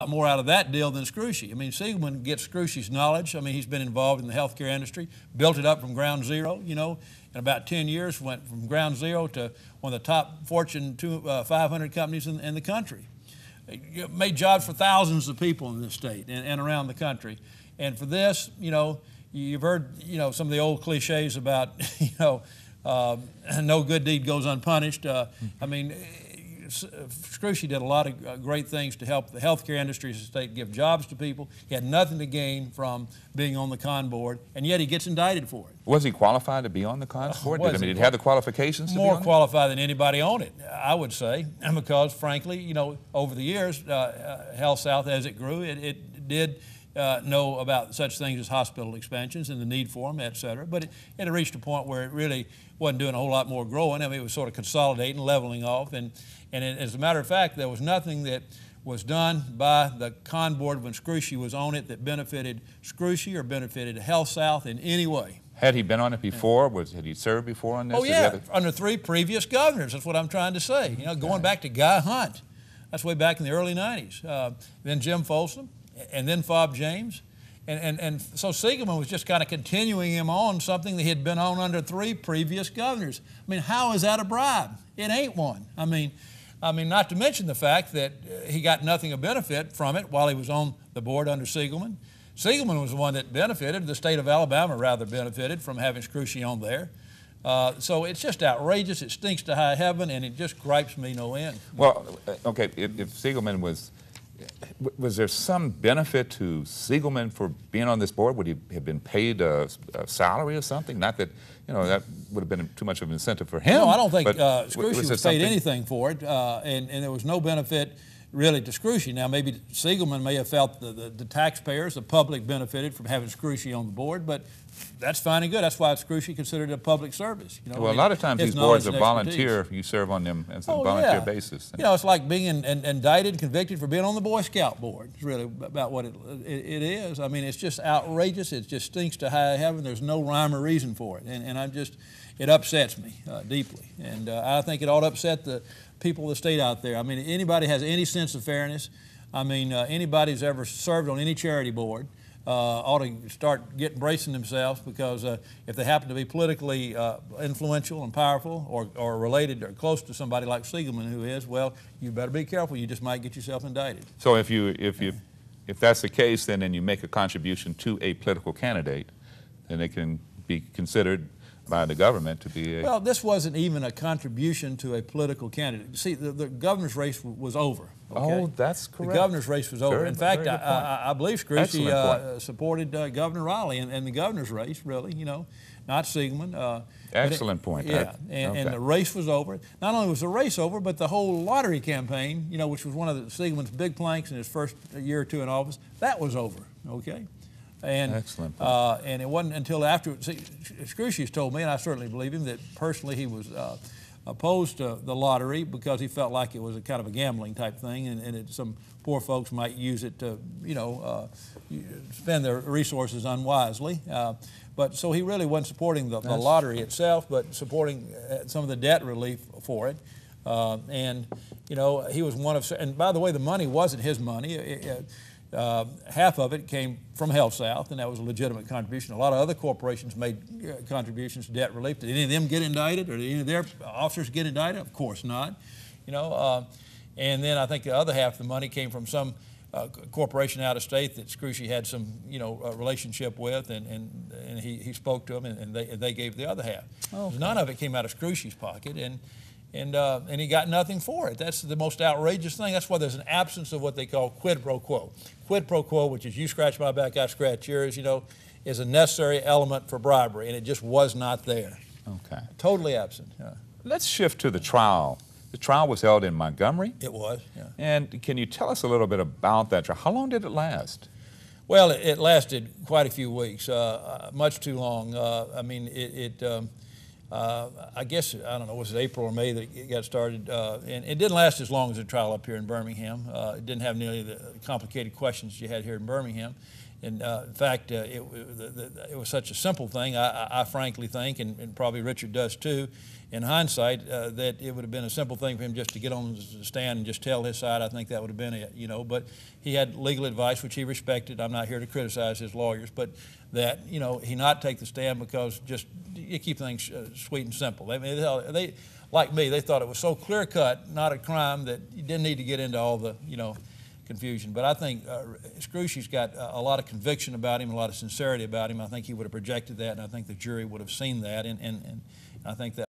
more out of that deal than Scrushy. I mean, Siegelman gets Scrushy's knowledge. I mean, he's been involved in the healthcare industry, built it up from ground zero, you know, in about 10 years, went from ground zero to one of the top Fortune 500 companies in the country. Made jobs for thousands of people in this state and around the country. And for this, you know, you've heard, you know, some of the old cliches about, you know, no good deed goes unpunished. I mean, Scrushy did a lot of great things to help the healthcare industry in the state, give jobs to people. He had nothing to gain from being on the con board, and yet he gets indicted for it. Was he qualified to be on the con board? Did he have the qualifications to be on it? More qualified than anybody on it, I would say, because frankly, you know, over the years, HealthSouth, as it grew, it did know about such things as hospital expansions and the need for them, et cetera. But it had reached a point where it really wasn't doing a whole lot more growing. I mean, it was sort of consolidating, leveling off. And as a matter of fact, there was nothing that was done by the con board when Scrushy was on it that benefited Scrushy or benefited HealthSouth in any way. Had he been on it before? Had he served before on this? Oh, yeah, under 3 previous governors. That's what I'm trying to say. You know, going back to Guy Hunt. That's way back in the early 90s. Then Jim Folsom, and then Fob James. And so Siegelman was just kind of continuing him on something that he had been on under 3 previous governors. I mean, how is that a bribe? It ain't one. I mean, not to mention the fact that he got nothing of benefit from it while he was on the board under Siegelman. Siegelman was the one that benefited. The state of Alabama rather benefited from having Scrushy on there. So it's just outrageous. It stinks to high heaven, and it just gripes me no end. Well, okay, if Siegelman was there some benefit to Siegelman for being on this board? Would he have been paid a salary or something? Not that, you know, that would have been too much of an incentive for him. No, I don't think Scrushy was paid anything for it, and there was no benefit really to Scrushy. Now, maybe Siegelman may have felt the taxpayers, the public, benefited from having Scrushy on the board, but that's fine and good. That's why Scrushy considered it a public service. You know, well, a lot of times these boards are volunteer. You serve on them as a volunteer basis. You know, it's like being indicted, convicted for being on the Boy Scout board. It's really about what it is. I mean, it's just outrageous. It just stinks to high heaven. There's no rhyme or reason for it, and it upsets me deeply. And I think it ought to upset the people of the state out there. I mean, anybody has any sense of fairness. I mean, anybody who's ever served on any charity board ought to start bracing themselves, because if they happen to be politically influential and powerful or related or close to somebody like Siegelman who is, well, you better be careful. You just might get yourself indicted. So if that's the case, then you make a contribution to a political candidate, then it can be considered by the government to be a... Well, this wasn't even a contribution to a political candidate. See, the governor's race was over. Okay? Oh, that's correct. The governor's race was over. In fact, I believe Scrushy supported Governor Riley in the governor's race, really, you know, not Siegelman. Excellent point. Yeah, and the race was over. Not only was the race over, but the whole lottery campaign, you know, which was one of Siegelman's big planks in his first year or 2 in office, that was over, okay? And, excellent. And it wasn't until after, see, Scrushy's told me, and I certainly believe him, that personally he was opposed to the lottery because he felt like it was a kind of a gambling type thing, and some poor folks might use it to, you know, spend their resources unwisely. But so he really wasn't supporting the lottery itself, but supporting some of the debt relief for it. And, you know, he was one of, and by the way, the money wasn't his money. Half of it came from HealthSouth, and that was a legitimate contribution. A lot of other corporations made contributions to debt relief. Did any of them get indicted, or did any of their officers get indicted? Of course not. You know, and then I think the other half of the money came from some corporation out of state that Scrushy had some, you know, relationship with, and he spoke to them, and they gave the other half. Okay. None of it came out of Scrushy's pocket, and he got nothing for it. That's the most outrageous thing. That's why there's an absence of what they call quid pro quo. Quid pro quo, which is you scratch my back, I scratch yours, you know, is a necessary element for bribery, and it just was not there. Okay. Totally absent. Yeah. Let's shift to the trial. The trial was held in Montgomery. It was, yeah. And can you tell us a little bit about that trial? How long did it last? Well, it lasted quite a few weeks, much too long. I mean, I guess, I don't know, was it April or May that it got started? And it didn't last as long as the trial up here in Birmingham. It didn't have nearly the complicated questions you had here in Birmingham. in fact, it was such a simple thing. I frankly think, and probably Richard does too, in hindsight, that it would have been a simple thing for him just to get on the stand and just tell his side. I think that would have been it, you know. But he had legal advice, which he respected. I'm not here to criticize his lawyers, but that, you know, he not take the stand because just you keep things sweet and simple. They like me, they thought it was so clear cut, not a crime, that you didn't need to get into all the, you know, confusion. But I think Scrushy's got a lot of conviction about him, a lot of sincerity about him. I think he would have projected that, and I think the jury would have seen that, and I think that